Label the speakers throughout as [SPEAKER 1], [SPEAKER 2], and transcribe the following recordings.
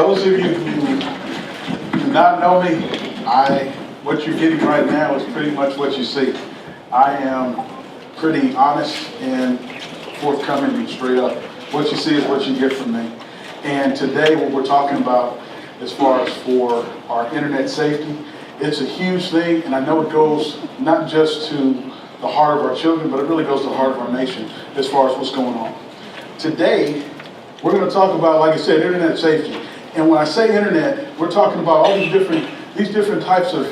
[SPEAKER 1] those of you who do not know me, what you're getting right now is pretty much what you see. I am pretty honest and forthcoming and straight up. What you see is what you get from me. And today what we're talking about as far as for our internet safety, it's a huge thing, and I know it goes not just to the heart of our children, but it really goes to the heart of our nation as far as what's going on. Today, we're going to talk about, like I said, internet safety. And when I say internet, we're talking about all these different types of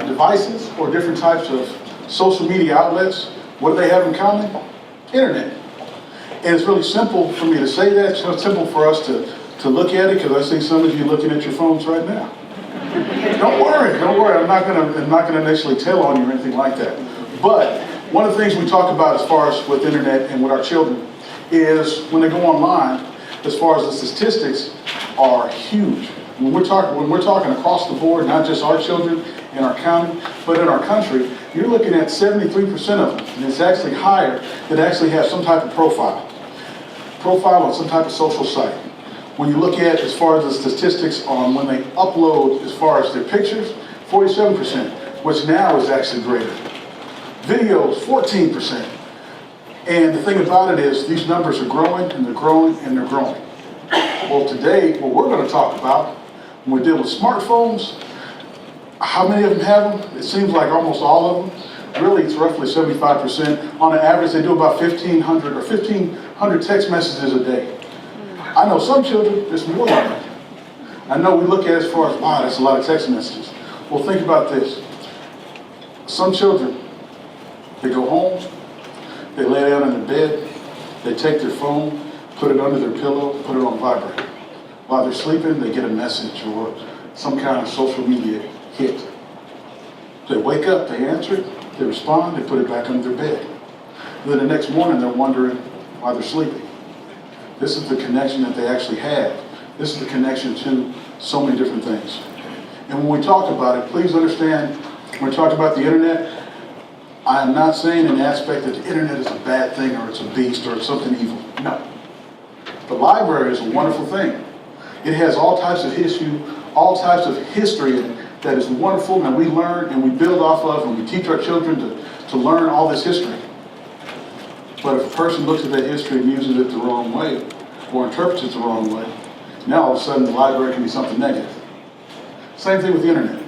[SPEAKER 1] devices or different types of social media outlets. What do they have in common? Internet. And it's really simple for me to say that. It's so simple for us to look at it, because I see some of you looking at your phones right now. Don't worry. I'm not gonna initially tell on you or anything like that. But one of the things we talk about as far as with internet and with our children is when they go online, as far as the statistics are huge. When we're talking across the board, not just our children in our county, but in our country, you're looking at 73% of them, and it's actually higher, that actually have some type of profile on some type of social site. When you look at as far as the statistics on when they upload as far as their pictures, 47%, which now is actually greater. Videos, 14%. And the thing about it is these numbers are growing and they're growing and they're growing. Well, today, what we're going to talk about, when we deal with smartphones, how many of them have them? It seems like almost all of them. Really, it's roughly 75%. On an average, they do about 1,500 text messages a day. I know some children, it's more than that. I know we look at it as far as, wow, that's a lot of text messages. Well, think about this. Some children, they go home, they lay down in their bed, they take their phone, put it under their pillow, put it on vibrate. While they're sleeping, they get a message or some kind of social media hit. They wake up, they answer it, they respond, they put it back under their bed. And then the next morning, they're wondering why they're sleeping. This is the connection that they actually have. This is the connection to so many different things. And when we talk about it, please understand, when we talk about the internet, I am not saying in the aspect that the internet is a bad thing or it's a beast or it's something evil. No. The library is a wonderful thing. It has all types of history that is wonderful, and we learn and we build off of, and we teach our children to learn all this history. But if a person looks at that history and uses it the wrong way, or interprets it the wrong way, now all of a sudden the library can be something negative. Same thing with the internet.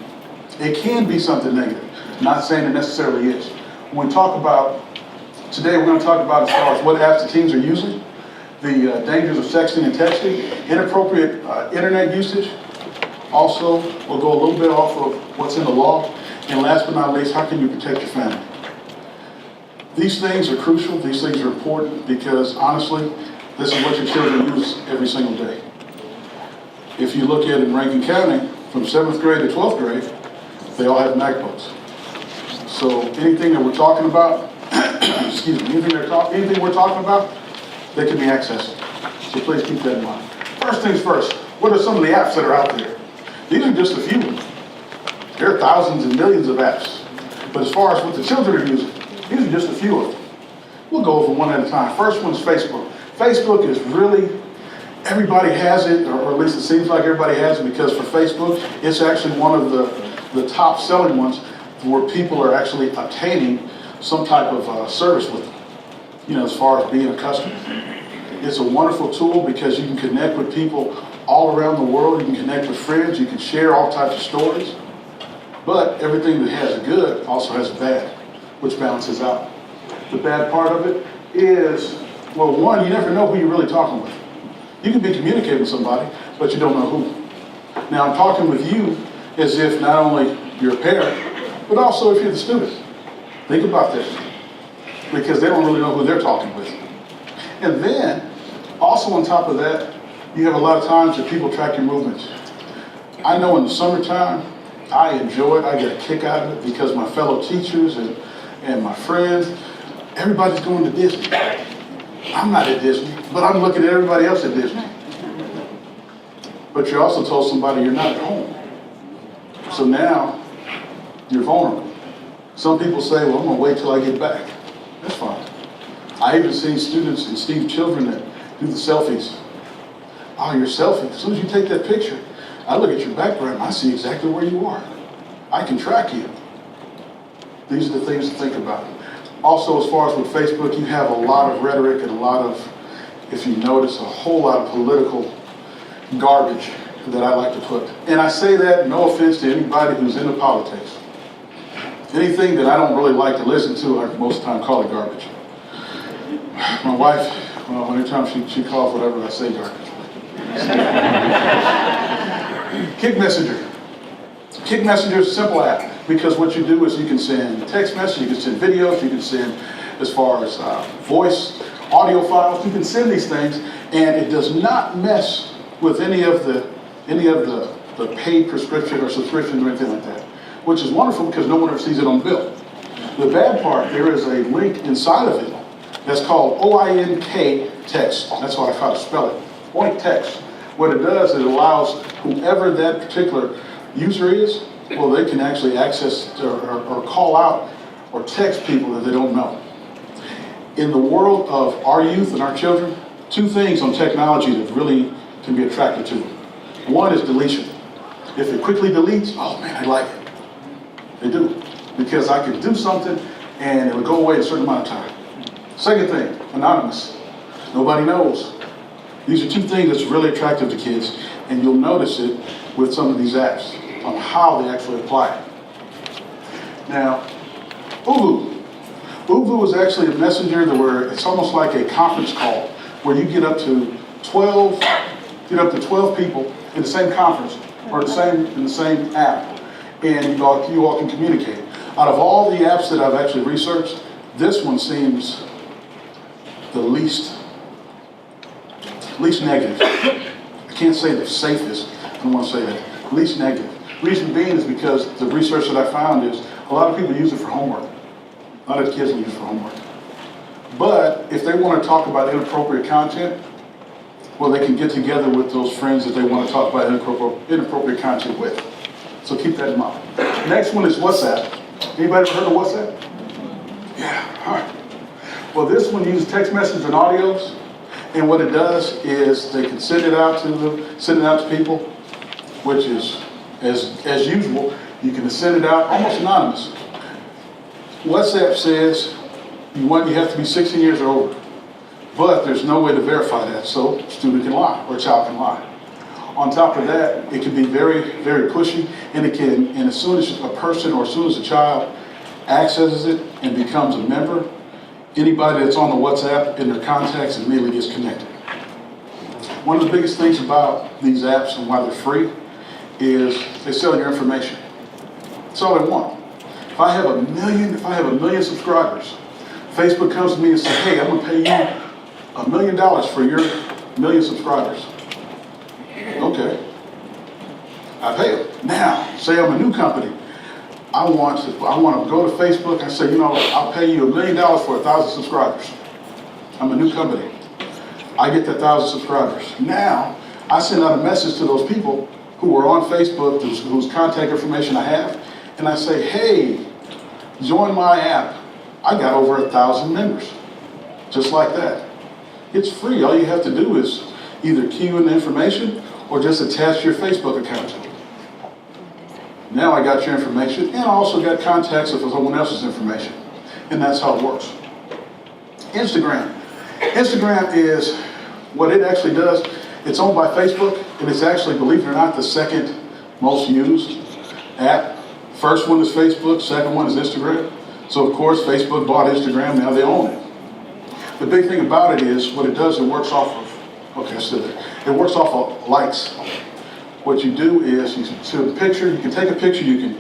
[SPEAKER 1] It can be something negative. Not saying it necessarily is. When we talk about, today we're going to talk about as far as what apps the teens are using, the dangers of sexting and texting, inappropriate internet usage. Also, we'll go a little bit off of what's in the law. And last but not least, how can you protect your family? These things are crucial, these things are important, because honestly, this is what your children use every single day. If you look at it in Rankin County, from 7th grade to 12th grade, they all have MacBooks. So anything that we're talking about, anything we're talking about, they can be accessed. So please keep that in mind. First things first, what are some of the apps that are out there? These are just a few. There are thousands and millions of apps. But as far as what the children are using, these are just a few of them. We'll go over one at a time. First one's Facebook. Facebook is really, everybody has it, or at least it seems like everybody has it, because for Facebook, it's actually one of the top selling ones where people are actually obtaining some type of service with them. You know, as far as being a customer. It's a wonderful tool because you can connect with people all around the world. You can connect with friends. You can share all types of stories. But everything that has a good also has a bad, which balances out. The bad part of it is, well, one, you never know who you're really talking with. You can be communicating with somebody, but you don't know who. Now, I'm talking with you as if not only you're a parent, but also if you're the student. Think about this, because they don't really know who they're talking with. And then, also on top of that, you have a lot of times that people track your movements. I know in the summertime, I enjoy it, I get a kick out of it, because my fellow teachers and my friends, everybody's going to Disney. I'm not at Disney, but I'm looking at everybody else at Disney. But you also told somebody you're not at home. So now, you're vulnerable. Some people say, well, I'm going to wait till I get back. That's fine. I even see students and children that do the selfies. Oh, your selfie. As soon as you take that picture, I look at your background and I see exactly where you are. I can track you. These are the things to think about. Also, as far as with Facebook, you have a lot of rhetoric and a lot of, if you notice, a whole lot of political garbage that I like to put. And I say that, no offense to anybody who's into politics. Anything that I don't really like to listen to, I most of the time call it garbage. My wife, well, anytime she calls whatever I say garbage. Kick Messenger. Kick Messenger is a simple app because what you do is you can send text messages, you can send videos, you can send as far as voice, audio files, you can send these things, and it does not mess with any of the paid prescription or subscription or anything like that, which is wonderful because no one ever sees it on the bill. The bad part, there is a link inside of it that's called OINK text. That's how I spell it. OINK text. What it does, it allows whoever that particular user is, well, they can actually access or call out or text people that they don't know. In the world of our youth and our children, two things on technology that really can be attracted to them. One is deletion. If it quickly deletes, oh man, I like it. They do. Because I can do something and it'll go away in a certain amount of time. Second thing, anonymous. Nobody knows. These are two things that's really attractive to kids, and you'll notice it with some of these apps on how they actually apply it. Now, Uvu. Uvu is actually a messenger where it's almost like a conference call where you get up to 12 people in the same conference or in the same app, and you all can communicate. Out of all the apps that I've actually researched, this one seems the least negative. I can't say the safest, I don't want to say that, least negative. Reason being is because the research that I found is a lot of people use it for homework. A lot of kids will use it for homework. But if they want to talk about inappropriate content, well, they can get together with those friends that they want to talk about inappropriate content with. So keep that in mind. Next one is WhatsApp. Anybody ever heard of WhatsApp? Yeah, all right. Well, this one uses text messages and audios, and what it does is they can send it out to people, which is as usual. You can send it out almost anonymous. WhatsApp says you have to be 16 years or older, but there's no way to verify that, so a student can lie or a child can lie. On top of that, it can be very, very pushy, and as soon as a person or as soon as a child accesses it and becomes a member, anybody that's on the WhatsApp in their contacts immediately gets connected. One of the biggest things about these apps and why they're free is they sell your information. That's all they want. If I have a million subscribers, Facebook comes to me and says, hey, I'm going to pay you $1 million for your 1 million subscribers. Okay. I pay them. Now, say I'm a new company. I want to go to Facebook and say, I'll pay you $1 million for 1,000 subscribers. I'm a new company. I get that 1,000 subscribers. Now, I send out a message to those people who are on Facebook, whose contact information I have, and I say, hey, join my app. I got over 1,000 members. Just like that. It's free. All you have to do is either key in the information or just attach your Facebook account to it. Now I got your information, and I also got contacts of someone else's information. And that's how it works. Instagram. Instagram is what it actually does. It's owned by Facebook, and it's actually, believe it or not, the second most used app. First one is Facebook, second one is Instagram. So of course, Facebook bought Instagram, now they own it. The big thing about it is, what it does, it works off of, it works off of likes. What you do is, you can take a picture, you can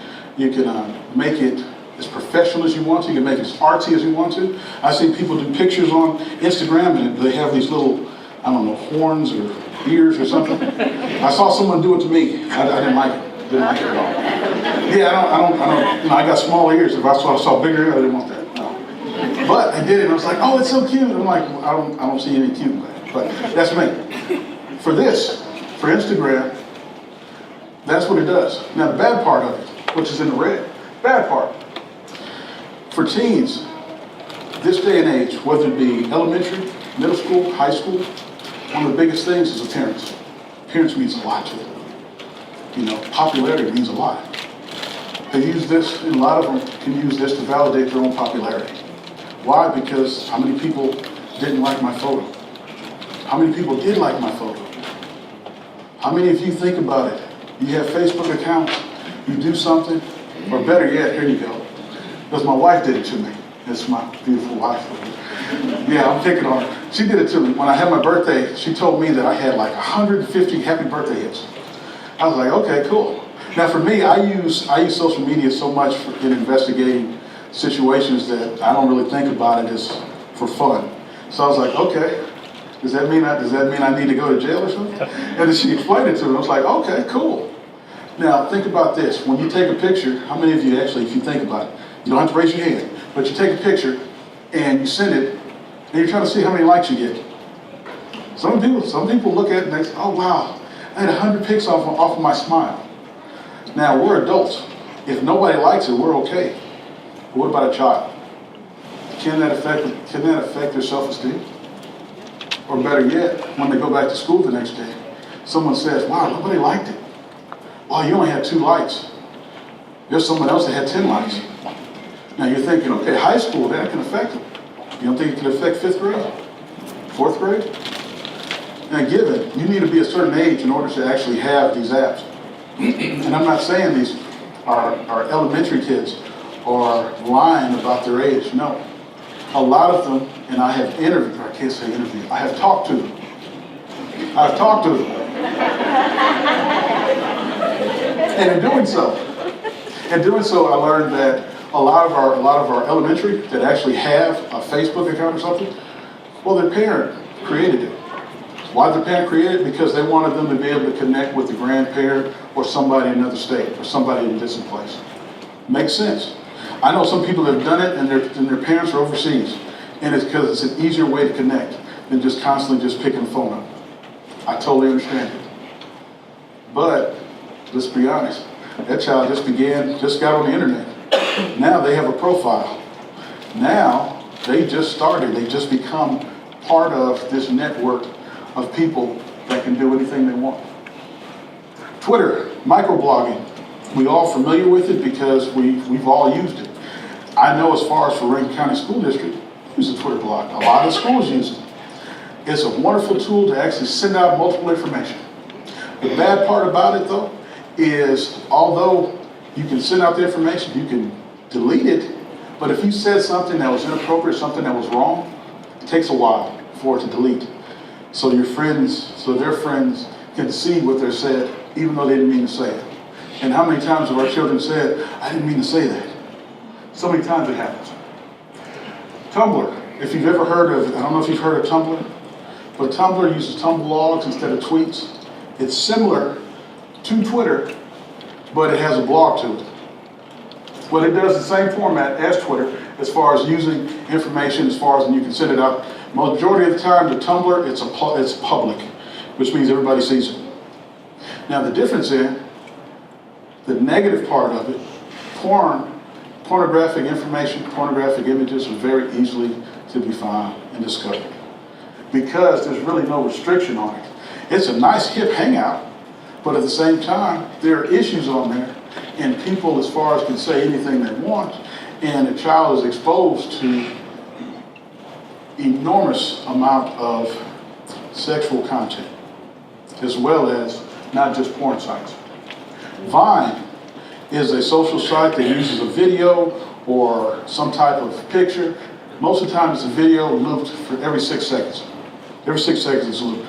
[SPEAKER 1] make it as professional as you want to, you can make it as artsy as you want to. I've seen people do pictures on Instagram and they have these little, horns or ears or something. I saw someone do it to me. I didn't like it. Didn't like it at all. Yeah, I got small ears. If I saw bigger ears, I didn't want that. No. But I did it and I was like, oh, it's so cute. I'm like, I don't see any cute in that. But that's me. For Instagram, that's what it does. Now the bad part of it, which is in the red, bad part. For teens, this day and age, whether it be elementary, middle school, high school, one of the biggest things is appearance. Appearance means a lot to them. You know, popularity means a lot. They use this, and a lot of them can use this to validate their own popularity. Why? Because how many people didn't like my photo? How many people did like my photo? How many of you think about it? You have Facebook accounts, you do something, or better yet, here you go. Because my wife did it to me. It's my beautiful wife. Yeah, I'm picking on her. She did it to me. When I had my birthday, she told me that I had like 150 happy birthday hits. I was like, okay, cool. Now for me, I use social media so much in investigating situations that I don't really think about it as for fun. So I was like, okay, does that mean I need to go to jail or something? And then she explained it to me. I was like, okay, cool. Now think about this. When you take a picture, how many of you actually, if you think about it, you don't have to raise your hand, but you take a picture and you send it, and you're trying to see how many likes you get. Some people look at it and they say, oh wow, I had 100 pics off of my smile. Now we're adults. If nobody likes it, we're okay. But what about a child? Can that affect their self-esteem? Or better yet, when they go back to school the next day, someone says, wow, nobody liked it. Wow, you only had 2 likes. There's someone else that had 10 likes. Now you're thinking, okay, high school, that can affect them. You don't think it can affect 5th grade? 4th grade? Now given, you need to be a certain age in order to actually have these apps. And I'm not saying these are elementary kids are lying about their age. No. A lot of them, and I have interviewed, or I can't say interviewed, I have talked to them. I've talked to them. And in doing so, I learned that a lot of our elementary that actually have a Facebook account or something, well, their parent created it. Why did the parent create it? Because they wanted them to be able to connect with the grandparent or somebody in another state or somebody in a distant place. Makes sense. I know some people that have done it and their parents are overseas, and it's because it's an easier way to connect than just constantly just picking the phone up. I totally understand it. But let's be honest, that child just got on the internet. Now they have a profile. Now they just become part of this network of people that can do anything they want. Twitter, microblogging. We all familiar with it because we've all used it. I know as far as for Rankin County School District, use a Twitter blog. A lot of schools use it. It's a wonderful tool to actually send out multiple information. The bad part about it though is although you can send out the information, you can delete it, but if you said something that was inappropriate, something that was wrong, it takes a while for it to delete. So their friends can see what they said, even though they didn't mean to say it. And how many times have our children said, I didn't mean to say that? So many times it happens. Tumblr, if you've ever heard of, I don't know if you've heard of Tumblr, but Tumblr uses Tumblr logs instead of tweets. It's similar to Twitter, but it has a blog to it. Well, it does the same format as Twitter as far as using information, as far as you can send it out. Majority of the time, the Tumblr, it's public, which means everybody sees it. Now, the difference in the negative part of it, pornographic information, pornographic images are very easily to be found and discovered because there's really no restriction on it. It's a nice hip hangout, but at the same time, there are issues on there, and people, as far as can say anything they want, and a child is exposed to enormous amount of sexual content, as well as not just porn sites. Vine is a social site that uses a video or some type of picture. Most of the time it's a video looped for every 6 seconds. Every 6 seconds it's looped.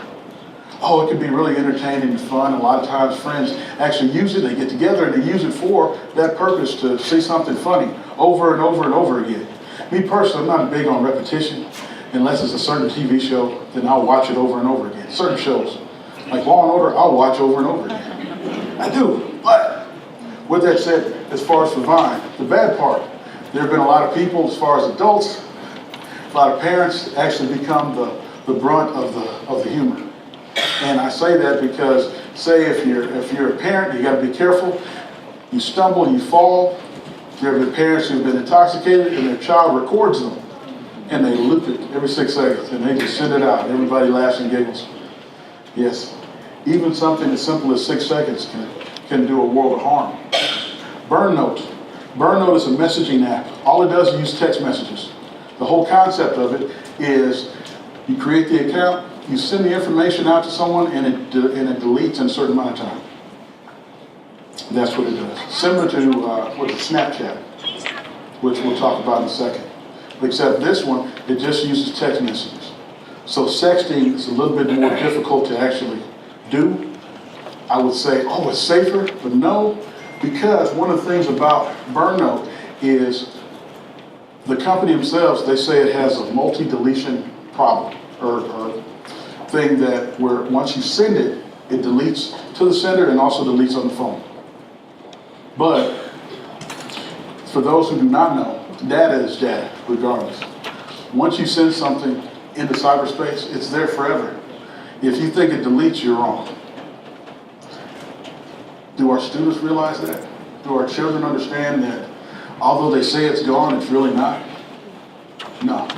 [SPEAKER 1] Oh, it can be really entertaining and fun. A lot of times friends actually use it, they get together and they use it for that purpose to see something funny over and over and over again. Me personally, I'm not big on repetition. Unless it's a certain TV show, then I'll watch it over and over again. Certain shows, like Law and Order, I'll watch over and over again. I do, but with that said, as far as for Vine, the bad part, there have been a lot of people, as far as adults, a lot of parents actually become the brunt of the humor. And I say that because, say if you're a parent, you got to be careful. You stumble, you fall. There have been parents who've been intoxicated and their child records them. And they loop it every 6 seconds and they just send it out. Everybody laughs and giggles. Yes. Even something as simple as 6 seconds can do a world of harm. Burn Note. Burn Note is a messaging app. All it does is use text messages. The whole concept of it is you create the account, you send the information out to someone, and it deletes in a certain amount of time. That's what it does. Similar to Snapchat, which we'll talk about in a second. Except this one, it just uses text messages. So sexting is a little bit more difficult to actually do. I would say, oh, it's safer, but no, because one of the things about Burn Note is the company themselves, they say it has a multi-deletion problem, or thing that where once you send it, it deletes to the sender and also deletes on the phone. But for those who do not know, data is data, regardless. Once you send something into cyberspace, it's there forever. If you think it deletes, you're wrong. Do our students realize that? Do our children understand that although they say it's gone, it's really not? No.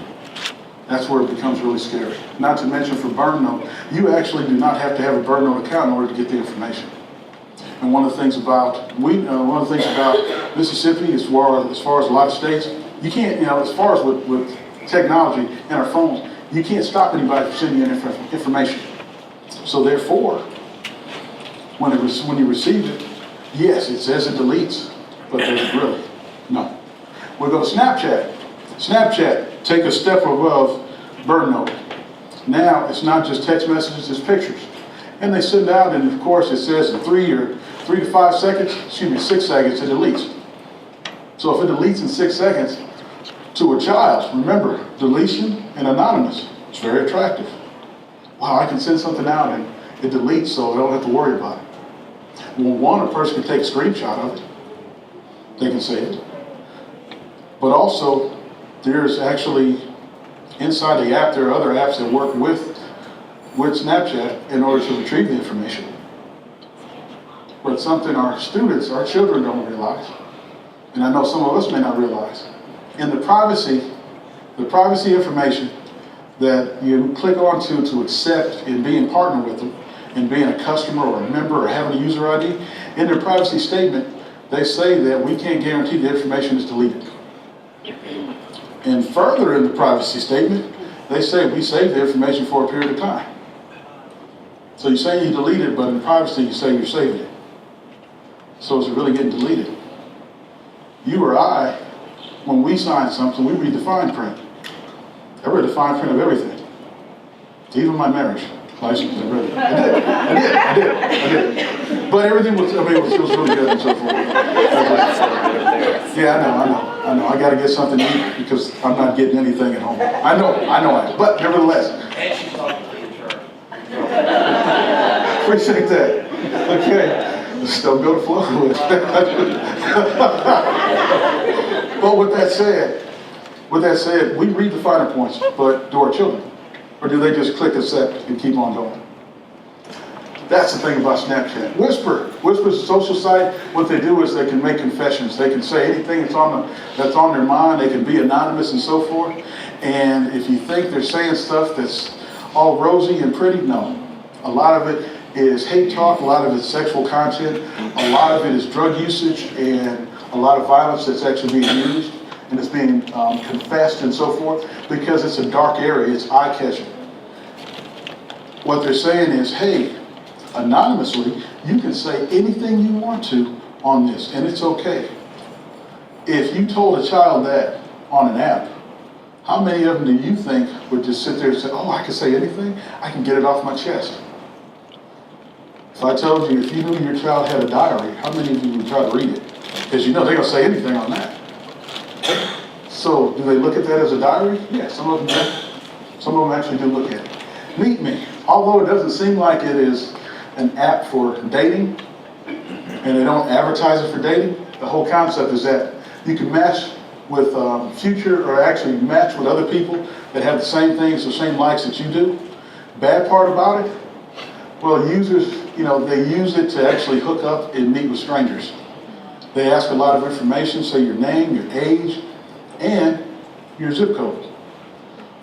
[SPEAKER 1] That's where it becomes really scary. Not to mention for Burn Note, you actually do not have to have a Burn Note account in order to get the information. And one of the things about Mississippi, as far as a lot of states, you can't, as far as with technology and our phones, you can't stop anybody from sending you information. So therefore, when you receive it, yes, it says it deletes, but does it really? No. We'll go to Snapchat. Snapchat, take a step above Burn Note. Now, it's not just text messages, it's pictures. And they send out, and of course, it says in 3 to 5 seconds, 6 seconds, it deletes. So if it deletes in 6 seconds to a child, remember, deletion and anonymous, it's very attractive. Wow, I can send something out and it deletes so I don't have to worry about it. Well, one, a person can take a screenshot of it. They can save it. But also, there's actually, inside the app, there are other apps that work with Snapchat in order to retrieve the information. But something our students, our children don't realize, and I know some of us may not realize, in the privacy information that you click onto to accept in being partnered with them, and being a customer or a member or having a user ID, in their privacy statement, they say that we can't guarantee the information is deleted. And further in the privacy statement, they say we save the information for a period of time. So you say you delete it, but in privacy you say you're saving it. So is it really getting deleted? You or I, when we sign something, we read the fine print. I read the fine print of everything, even my marriage license. I did. But everything was, it was really good and so forth. Yeah, I know. I got to get something to eat because I'm not getting anything at home. I know. But nevertheless.
[SPEAKER 2] And she's talking to your church.
[SPEAKER 1] Appreciate that. Okay. Still go to Florida with. But with that said, we read the finer points, but do our children? Or do they just click accept and keep on going? That's the thing about Snapchat. Whisper's a social site. What they do is they can make confessions. They can say anything that's on their mind. They can be anonymous and so forth. And if you think they're saying stuff that's all rosy and pretty, no. A lot of it is hate talk. A lot of it's sexual content. A lot of it is drug usage and a lot of violence that's actually being used. And it's being confessed and so forth because it's a dark area. It's eye-catching. What they're saying is, hey, anonymously, you can say anything you want to on this, and it's okay. If you told a child that on an app, how many of them do you think would just sit there and say, oh, I can say anything? I can get it off my chest. If I told you, if you knew your child had a diary, how many of you would try to read it? Because you know they're going to say anything on that. So, do they look at that as a diary? Yeah, some of them do. Some of them actually do look at it. Meet Me. Although it doesn't seem like it is an app for dating, and they don't advertise it for dating, the whole concept is that you can match with match with other people that have the same things, the same likes that you do. Bad part about it? Well, users, they use it to actually hook up and meet with strangers. They ask a lot of information, say your name, your age, and your zip code.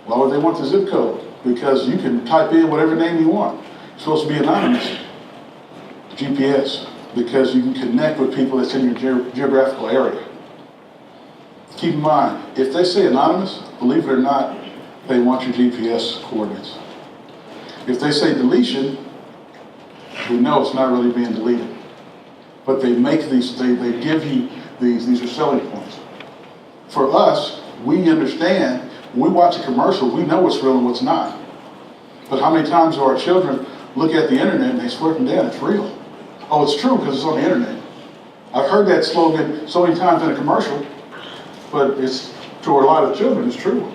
[SPEAKER 1] Why would they want the zip code? Because you can type in whatever name you want. It's supposed to be anonymous. GPS because you can connect with people that's in your geographical area. Keep in mind, if they say anonymous, believe it or not, they want your GPS coordinates. If they say deletion, we know it's not really being deleted. But they make these, they give you these are selling points. For us, we understand, when we watch a commercial, we know what's real and what's not. But how many times do our children look at the internet and they swear them down, it's real. Oh, it's true because it's on the internet. I've heard that slogan so many times in a commercial, but it's, to a lot of children, it's true.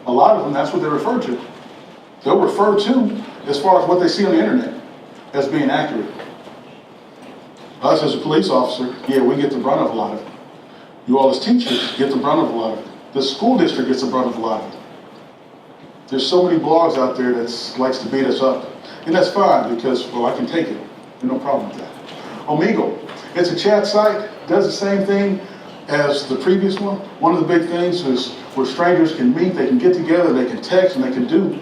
[SPEAKER 1] A lot of them, that's what they refer to. They'll refer to, as far as what they see on the internet, as being accurate. Us as a police officer, yeah, we get the brunt of a lot of it. You all as teachers get the brunt of a lot of it. The school district gets the brunt of a lot of it. There's so many blogs out there that likes to beat us up. And that's fine because, well, I can take it. There's no problem with that. Omegle, it's a chat site, does the same thing as the previous one. One of the big things is where strangers can meet, they can get together, they can text, and they can do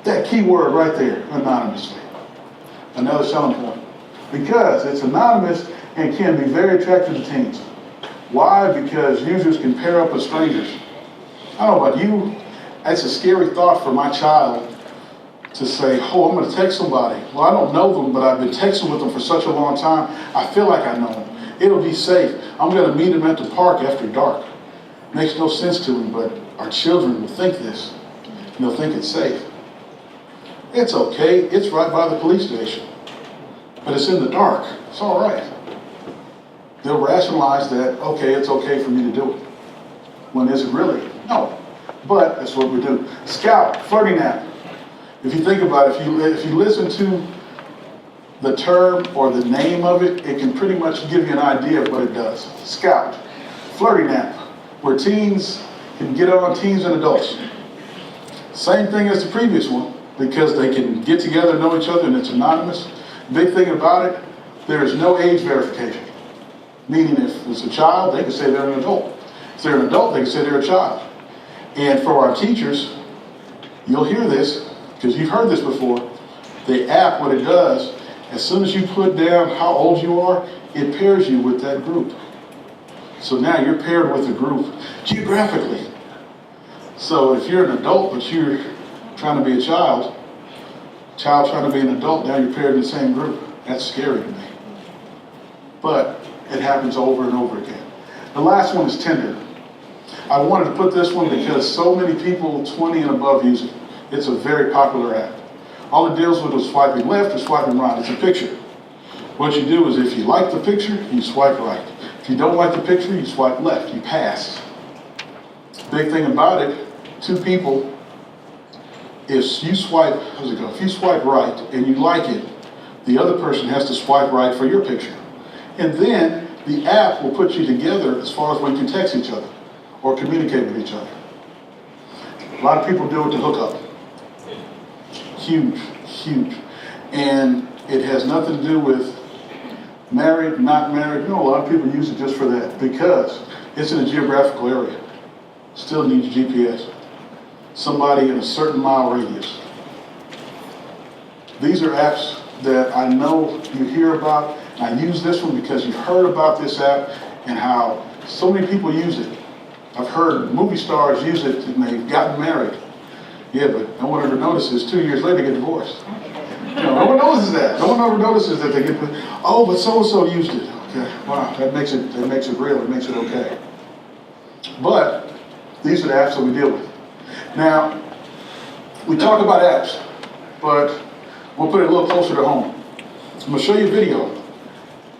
[SPEAKER 1] that keyword right there, anonymously. Another selling point. Because it's anonymous and can be very attractive to teens. Why? Because users can pair up with strangers. I don't know about you, it's a scary thought for my child to say, oh, I'm going to text somebody. Well, I don't know them, but I've been texting with them for such a long time, I feel like I know them. It'll be safe. I'm going to meet them at the park after dark. Makes no sense to them, but our children will think this. And they'll think it's safe. It's okay. It's right by the police station. But it's in the dark. It's all right. They'll rationalize that, okay, it's okay for me to do it. When is it really? No. But that's what we do. Scout, flirting app. If you think about it, if you listen to the term or the name of it, it can pretty much give you an idea of what it does. Scout, flirting app, where teens can get on, teens and adults. Same thing as the previous one, because they can get together, know each other, and it's anonymous. Big thing about it, there is no age verification. Meaning if it's a child, they can say they're an adult. If they're an adult, they can say they're a child. And for our teachers, you'll hear this, because you've heard this before, the app, what it does, as soon as you put down how old you are, it pairs you with that group. So now you're paired with a group geographically. So if you're an adult, but you're trying to be a child trying to be an adult, now you're paired in the same group. That's scary to me. But it happens over and over again. The last one is Tinder. I wanted to put this one because so many people 20 and above use it. It's a very popular app. All it deals with is swiping left or swiping right. It's a picture. What you do is if you like the picture, you swipe right. If you don't like the picture, you swipe left. You pass. Big thing about it, two people, if you swipe, how's it go? If you swipe right and you like it, the other person has to swipe right for your picture. And then the app will put you together as far as when you can text each other or communicate with each other. A lot of people do it to hook up. Huge, huge. And it has nothing to do with married, not married. No, a lot of people use it just for that because it's in a geographical area. Still needs GPS. Somebody in a certain mile radius. These are apps that I know you hear about. I use this one because you've heard about this app and how so many people use it. I've heard movie stars use it and they've gotten married. Yeah, but no one ever notices 2 years later they get divorced. No one notices that. No one ever notices that they get, oh, but so-and-so used it. Okay, wow, that makes it real, it makes it okay. But these are the apps that we deal with. Now, we talk about apps, but we'll put it a little closer to home. I'm going to show you a video,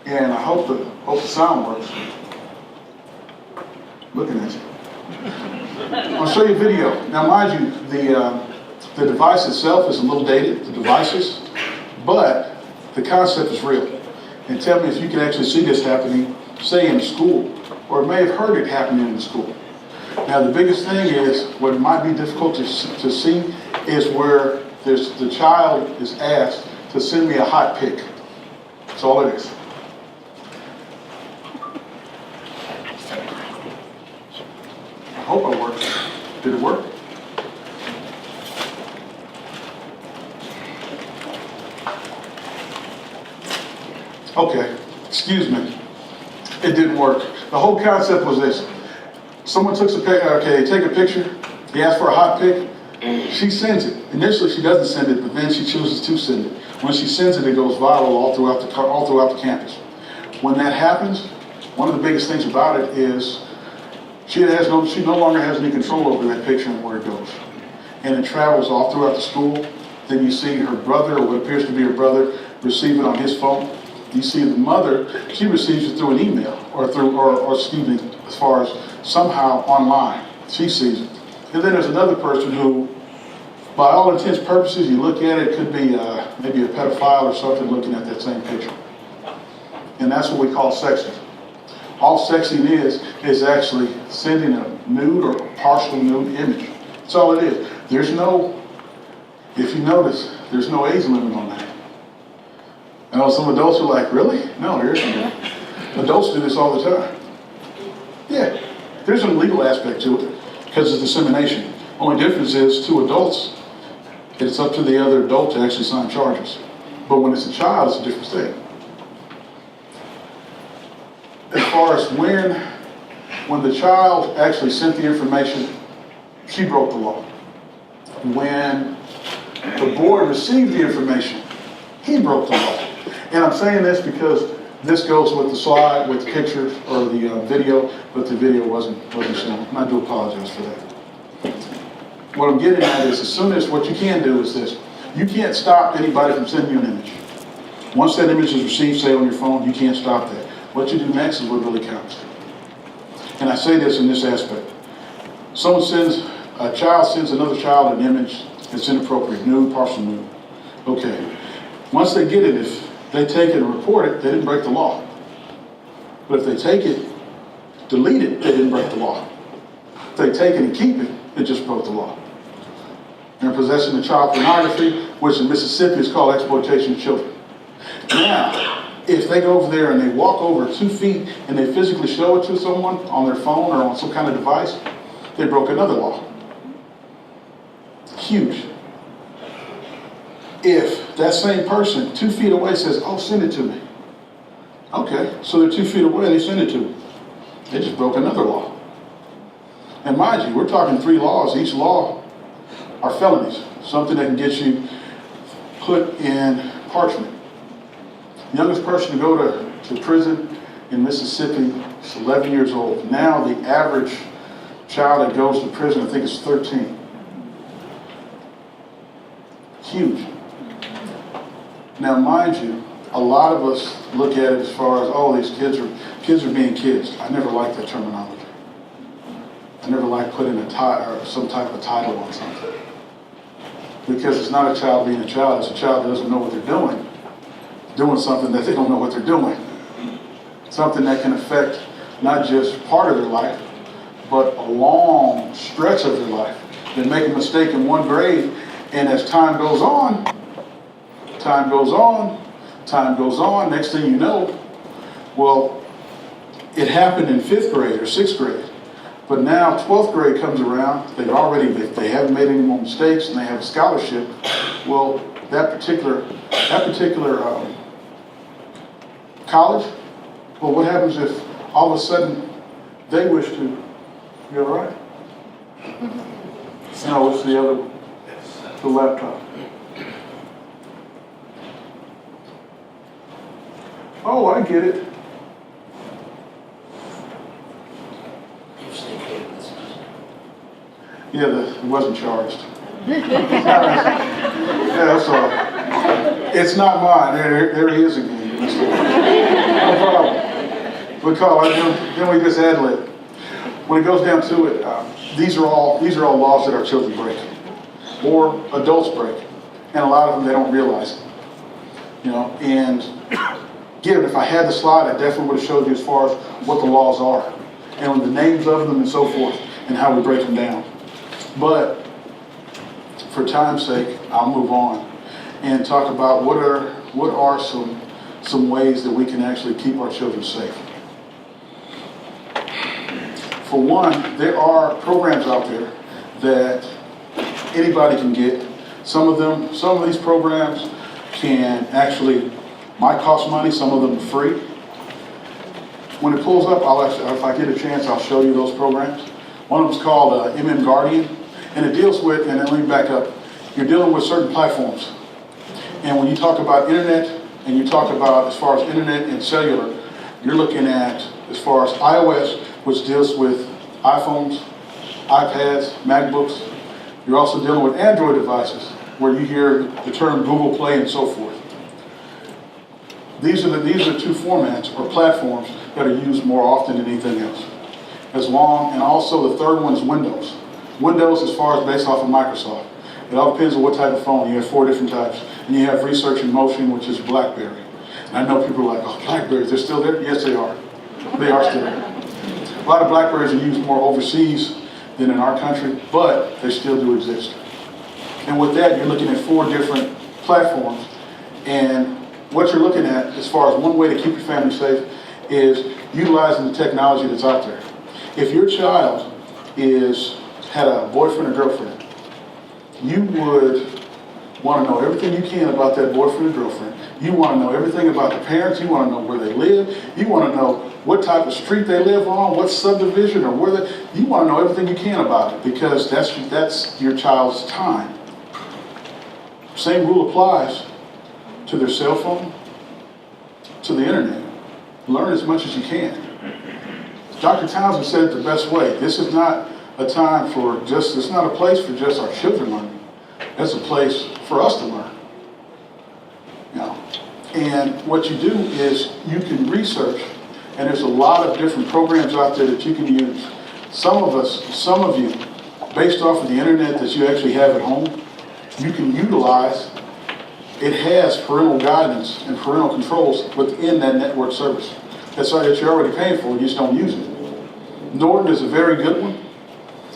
[SPEAKER 1] and I hope the sound works. Looking at you. I'll show you a video. Now, mind you, the device itself is a little dated, the devices, but the concept is real. And tell me if you can actually see this happening, say in school, or may have heard it happening in the school. Now, the biggest thing is, what might be difficult to see is where the child is asked to send me a hot pic. That's all it is. I hope it works. Did it work? Okay, excuse me. It didn't work. The whole concept was this. Someone took a picture, okay, they take a picture, they ask for a hot pic, she sends it. Initially, she doesn't send it, but then she chooses to send it. When she sends it, it goes viral all throughout the campus. When that happens, one of the biggest things about it is she no longer has any control over that picture and where it goes. And it travels all throughout the school. Then you see her brother, or what appears to be her brother, receive it on his phone. You see the mother, she receives it through an email, or excuse me, as far as somehow online. She sees it. And then there's another person who, by all intents and purposes, you look at it, it could be maybe a pedophile or something looking at that same picture. And that's what we call sexting. All sexting is actually sending a nude or a partial nude image. That's all it is. There's no, if you notice, there's no age limit on that. I know some adults are like, really? No, there isn't. Adults do this all the time. Yeah, there's a legal aspect to it because of dissemination. Only difference is to adults, it's up to the other adult to actually sign charges. But when it's a child, it's a different thing. As far as when the child actually sent the information, she broke the law. When the board received the information, he broke the law. And I'm saying this because this goes with the slide, with the pictures or the video, but the video wasn't shown. And I do apologize for that. What I'm getting at is, as soon as what you can do is this: you can't stop anybody from sending you an image. Once that image is received, say on your phone, you can't stop that. What you do next is what really counts. And I say this in this aspect: a child sends another child an image that's inappropriate, nude, partial nude. Okay. Once they get it, if they take it and report it, they didn't break the law. But if they take it, delete it, they didn't break the law. If they take it and keep it, they just broke the law. They're possessing of child pornography, which in Mississippi is called exploitation of children. Now, if they go over there and they walk over 2 feet and they physically show it to someone on their phone or on some kind of device, they broke another law. Huge. If that same person 2 feet away says, oh, send it to me. Okay, so they're 2 feet away, they send it to me. They just broke another law. And mind you, we're talking 3 laws. Each law are felonies, something that can get you put in parchment. The youngest person to go to prison in Mississippi is 11 years old. Now the average child that goes to prison, I think, is 13. Huge. Now, mind you, a lot of us look at it as far as, oh, these kids are being kids. I never liked that terminology. I never liked putting some type of title on something. Because it's not a child being a child. It's a child that doesn't know what they're doing something that they don't know what they're doing. Something that can affect not just part of their life, but a long stretch of their life. They make a mistake in 1 grade, and as time goes on, next thing you know, well, it happened in 5th grade or 6th grade. But now 12th grade comes around, they haven't made any more mistakes and they have a scholarship. Well, that particular college, well, what happens if all of a sudden they wish to, you all right? No, it's the laptop. Oh, I get it. Yeah, it wasn't charged. Yeah, that's all right. It's not mine. There he is again. No problem. Then we just ad lib. When it goes down to it, these are all laws that our children break, or adults break, and a lot of them they don't realize it. You know, and given if I had the slide, I definitely would have showed you as far as what the laws are, and the names of them and so forth, and how we break them down. But for time's sake, I'll move on and talk about what are some ways that we can actually keep our children safe. For one, there are programs out there that anybody can get. Some of these programs can actually Might cost money, some of them are free. When it pulls up, if I get a chance, I'll show you those programs. One of them's called MM Guardian, and it deals with, and then let me back up, you're dealing with certain platforms. And when you talk about internet, and you talk about as far as internet and cellular, you're looking at as far as iOS, which deals with iPhones, iPads, MacBooks. You're also dealing with Android devices, where you hear the term Google Play and so forth. These are two formats or platforms that are used more often than anything else. And also the third one is Windows. Windows as far as based off of Microsoft. It all depends on what type of phone. You have 4 different types. And you have Research in Motion, which is BlackBerry. And I know people are like, oh, Blackberries, they're still there? Yes, they are. They are still there. A lot of Blackberries are used more overseas than in our country, but they still do exist. And with that, you're looking at 4 different platforms. And what you're looking at, as far as one way to keep your family safe, is utilizing the technology that's out there. If your child had a boyfriend or girlfriend, you would want to know everything you can about that boyfriend or girlfriend. You want to know everything about the parents. You want to know where they live. You want to know what type of street they live on, what subdivision, or you want to know everything you can about it, because that's your child's time. Same rule applies to their cell phone, to the internet. Learn as much as you can. Dr. Townsend said it the best way. This is not a time it's not a place for just our children learning. It's a place for us to learn. And what you do is you can research, and there's a lot of different programs out there that you can use. Some of you, based off of the internet that you actually have at home, you can utilize. It has parental guidance and parental controls within that network service. That's why that you're already paying for, you just don't use it. Norton is a very good one.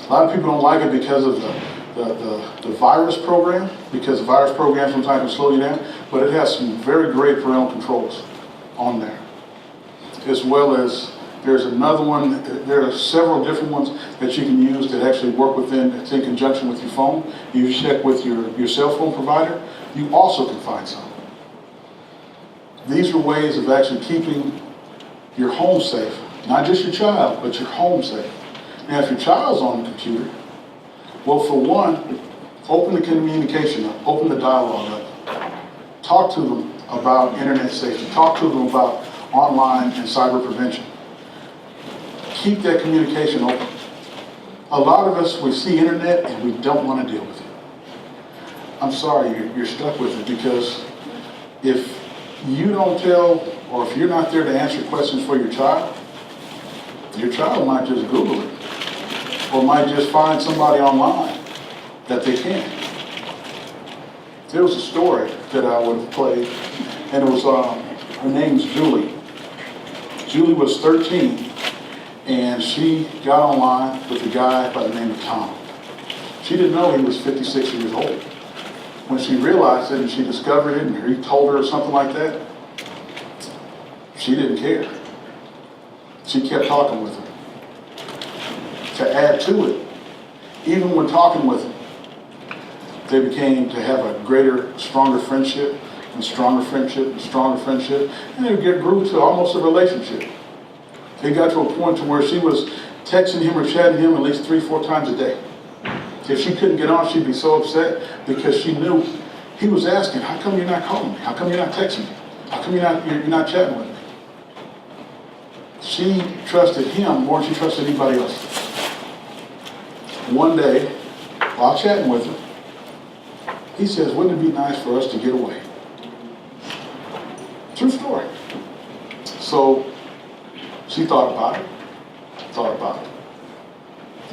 [SPEAKER 1] A lot of people don't like it because of the virus program, because the virus program sometimes can slow you down, but it has some very great parental controls on there. As well as there's another one, there are several different ones that you can use that actually work it's in conjunction with your phone. You check with your cell phone provider, you also can find some. These are ways of actually keeping your home safe. Not just your child, but your home safe. Now, if your child's on the computer, well, for one, open the communication up, open the dialogue up. Talk to them about internet safety. Talk to them about online and cyber prevention. Keep that communication open. A lot of us, we see internet and we don't want to deal with it. I'm sorry, you're stuck with it, because if you don't tell, or if you're not there to answer questions for your child might just Google it, or might just find somebody online that they can. There was a story that I would have played, and it was, her name's Julie. Julie was 13, and she got online with a guy by the name of Tom. She didn't know he was 56 years old. When she realized it and she discovered it and he told her or something like that, she didn't care. She kept talking with him. To add to it, even when talking with him, they became to have a greater, stronger friendship, and stronger friendship, and stronger friendship, and it grew to almost a relationship. It got to a point to where she was texting him or chatting him at least 3-4 times a day. If she couldn't get on, she'd be so upset, because she knew he was asking, how come you're not calling me? How come you're not texting me? How come you're not chatting with me? She trusted him more than she trusted anybody else. One day, while chatting with her, he says, wouldn't it be nice for us to get away? True story. So she thought about it,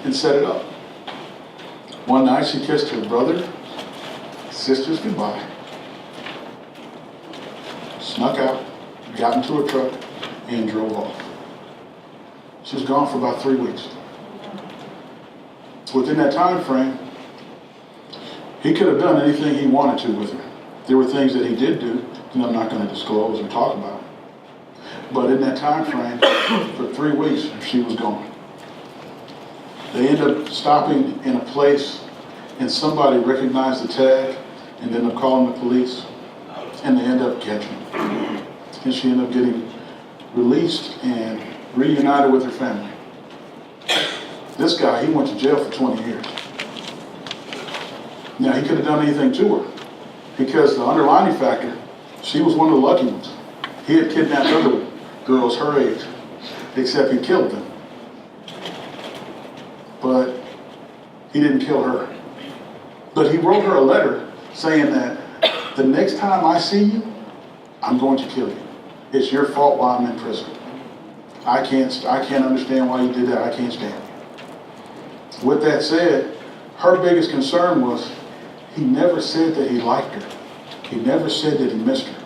[SPEAKER 1] and set it up. One night she kissed her brother, sisters goodbye, snuck out, got into a truck, and drove off. She was gone for about 3 weeks. Within that time frame, he could have done anything he wanted to with her. There were things that he did do that I'm not going to disclose or talk about. But in that time frame, for 3 weeks, she was gone. They ended up stopping in a place, and somebody recognized the tag and ended up calling the police, and they ended up catching him. and she ended up getting released and reunited with her family. This guy, he went to jail for 20 years. Now, he could have done anything to her because the underlying factor, she was one of the lucky ones. He had kidnapped other girls her age, except he killed them. But he didn't kill her. But he wrote her a letter saying that the next time I see you, I'm going to kill you. It's your fault while I'm in prison. I can't understand why you did that. I can't stand it. With that said, her biggest concern was he never said that he liked her. He never said that he missed her.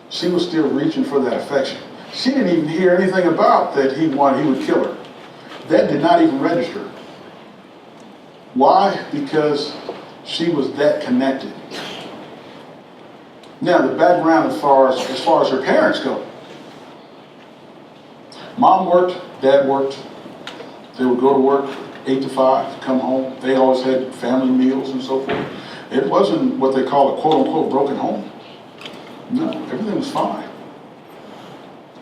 [SPEAKER 1] She was still reaching for that affection. She didn't even hear anything about that he would kill her. That did not even register. Why? Because she was that connected. Now, the background as far as her parents go. Mom worked, dad worked. They would go to work 8 to 5, come home. They always had family meals and so forth. It wasn't what they call a quote-unquote broken home. No, everything was fine.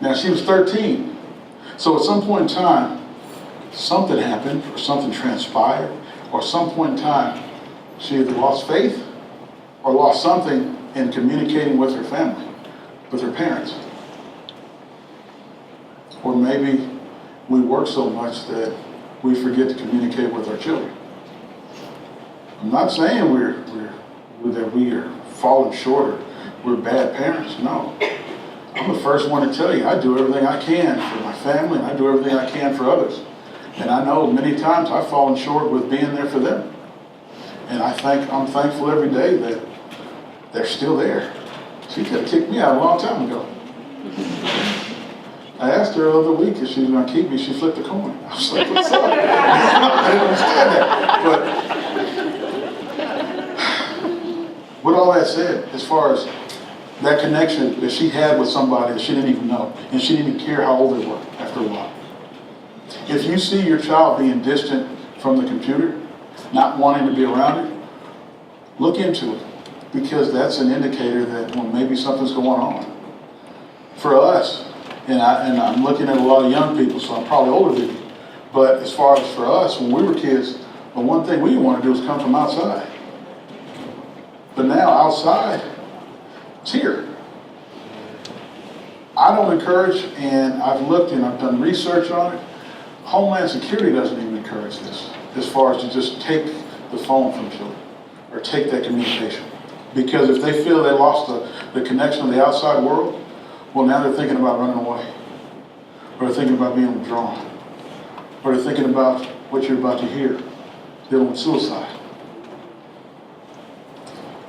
[SPEAKER 1] Now, she was 13. So at some point in time, something happened or something transpired, or at some point in time, she either lost faith or lost something in communicating with her family, with her parents. Or maybe we work so much that we forget to communicate with our children. I'm not saying that we are falling short or we're bad parents. No. I'm the first one to tell you, I do everything I can for my family, and I do everything I can for others. And I know many times I've fallen short with being there for them. And I'm thankful every day that they're still there. She could have kicked me out a long time ago. I asked her the other week if she was going to keep me. She flipped a coin. I was like, what's up? I didn't understand that. But with all that said, as far as that connection that she had with somebody that she didn't even know, and she didn't even care how old they were after a while. If you see your child being distant from the computer, not wanting to be around it, look into it, because that's an indicator that maybe something's going on. For us, and I'm looking at a lot of young people, so I'm probably older than you, but as far as for us, when we were kids, the one thing we didn't want to do was come from outside. But now outside, it's here. I don't encourage, and I've looked and I've done research on it. Homeland Security doesn't even encourage this, as far as to just take the phone from children or take that communication. Because if they feel they lost the connection of the outside world, well, now they're thinking about running away, or they're thinking about being withdrawn, or they're thinking about what you're about to hear, dealing with suicide.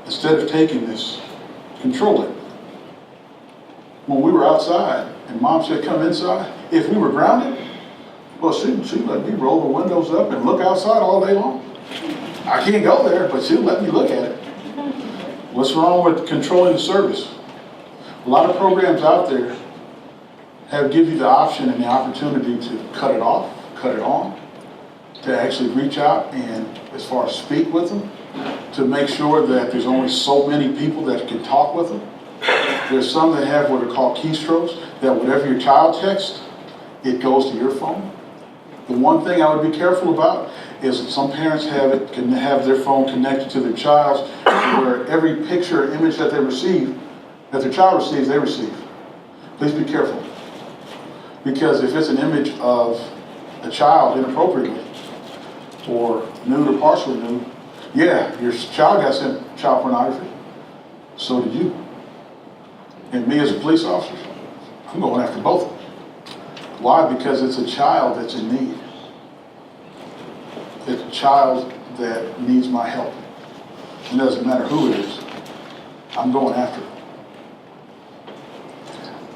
[SPEAKER 1] Instead of taking this, control it. When we were outside and Mom said, come inside, if we were grounded, well, she'd let me roll the windows up and look outside all day long. I can't go there, but she'll let me look at it. What's wrong with controlling the service? A lot of programs out there give you the option and the opportunity to cut it off, cut it on, to actually reach out and, as far as speak with them, to make sure that there's only so many people that can talk with them. There's some that have what are called keystrokes, that whatever your child texts, it goes to your phone. The one thing I would be careful about is that some parents can have their phone connected to their child's, where every picture or image that they receive, that their child receives, they receive. Please be careful. Because if it's an image of a child inappropriately, or nude or partially nude, yeah, your child got sent child pornography. So did you. And me as a police officer, I'm going after both of them. Why? Because it's a child that's in need. It's a child that needs my help. It doesn't matter who it is. I'm going after it.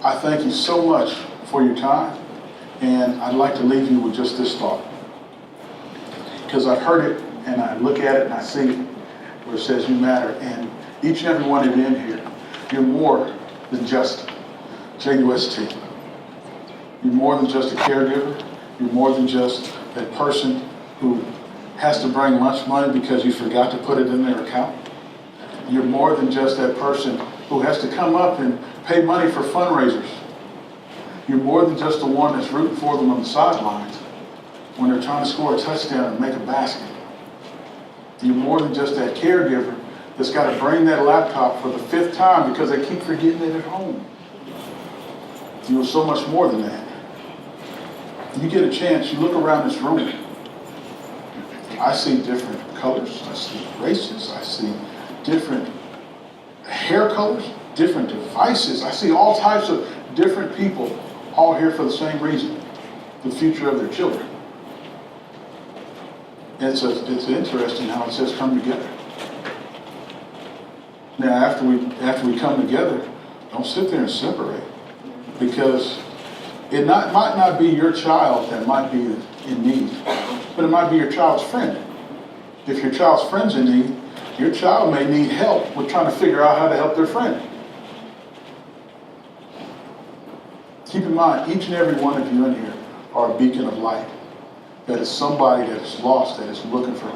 [SPEAKER 1] I thank you so much for your time, and I'd like to leave you with just this thought. Because I've heard it, and I look at it, and I see where it says you matter. And each and every one of you in here, you're more than just JUST. You're more than just a caregiver. You're more than just that person who has to bring lunch money because you forgot to put it in their account. You're more than just that person who has to come up and pay money for fundraisers. You're more than just the one that's rooting for them on the sidelines when they're trying to score a touchdown and make a basket. You're more than just that caregiver that's got to bring that laptop for the 5th time because they keep forgetting it at home. You are so much more than that. You get a chance, you look around this room. I see different colors, I see races, I see different hair colors, different devices. I see all types of different people all here for the same reason, the future of their children. It's interesting how it says come together. Now, after we come together, don't sit there and separate, because it might not be your child that might be in need, but it might be your child's friend. If your child's friend's in need, your child may need help with trying to figure out how to help their friend. Keep in mind, each and every one of you in here are a beacon of light. That is somebody that is lost, that is looking for